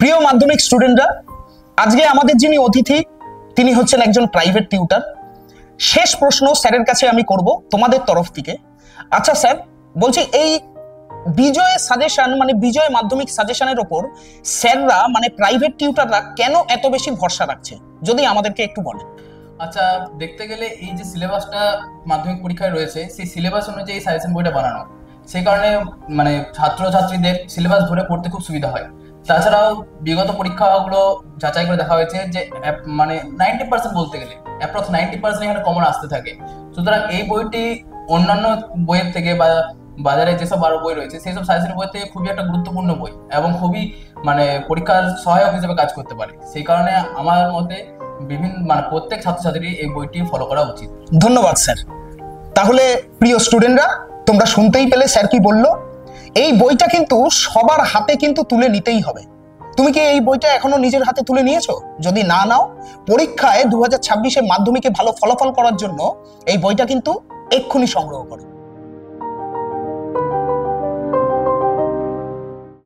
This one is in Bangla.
প্রিয় মাধ্যমিক স্টুডেন্টরা, আজকে আমাদের যিনি অতিথি তিনি হচ্ছেন একজন প্রাইভেট টিউটর। শেষ প্রশ্ন স্যারের কাছে আমি করব তোমাদের তরফ থেকে। আচ্ছা স্যার, বলছি এই বিজয় সাজেশন মানে বিজয় মাধ্যমিক সাজেশনের ওপর স্যাররা মানে প্রাইভেট টিউটররা কেন এত বেশি ভরসা রাখছে, যদি আমাদেরকে একটু বলেন। আচ্ছা, দেখতে গেলে এই যে সিলেবাসটা মাধ্যমিক পরীক্ষায় রয়েছে সেই সিলেবাস অনুযায়ী সাজেশন বইটা বানানো, সেই কারণে মানে ছাত্রছাত্রীদের সিলেবাস ধরে পড়তে খুব সুবিধা হয়। তাছাড়াও বিগত পরীক্ষাগুলো যাচাই করে দেখা হয়েছে যে মানে 90% বলতে গেলে অ্যাপ্রক্স 90% এখানে কমন আসতে থাকে। সুতরাং এই বইটি অন্যান্য বইয়ের থেকে বা বাজারে যেসব আরো বই রয়েছে সেই সব সাজেশন বই থেকে খুবই একটা গুরুত্বপূর্ণ বই এবং খুবই মানে পরীক্ষার সহায়ক হিসেবে কাজ করতে পারে। সেই কারণে আমার মতে মানে প্রত্যেক ছাত্রছাত্রী এই বইটি ফলো করা উচিত। ধন্যবাদ স্যার। তাহলে প্রিয় স্টুডেন্টরা, তোমরা শুনতেই পেলে স্যার কি বললো। এই বইটা কিন্তু সবার হাতে কিন্তু তুলে নিতেই হবে। তুমি কি এই বইটা এখনো নিজের হাতে তুলে নিয়েছো? যদি না নাও, পরীক্ষায় 2026 মাধ্যমিকে ভালো ফলাফল করার জন্য এই বইটা কিন্তু এক্ষুনি সংগ্রহ করো।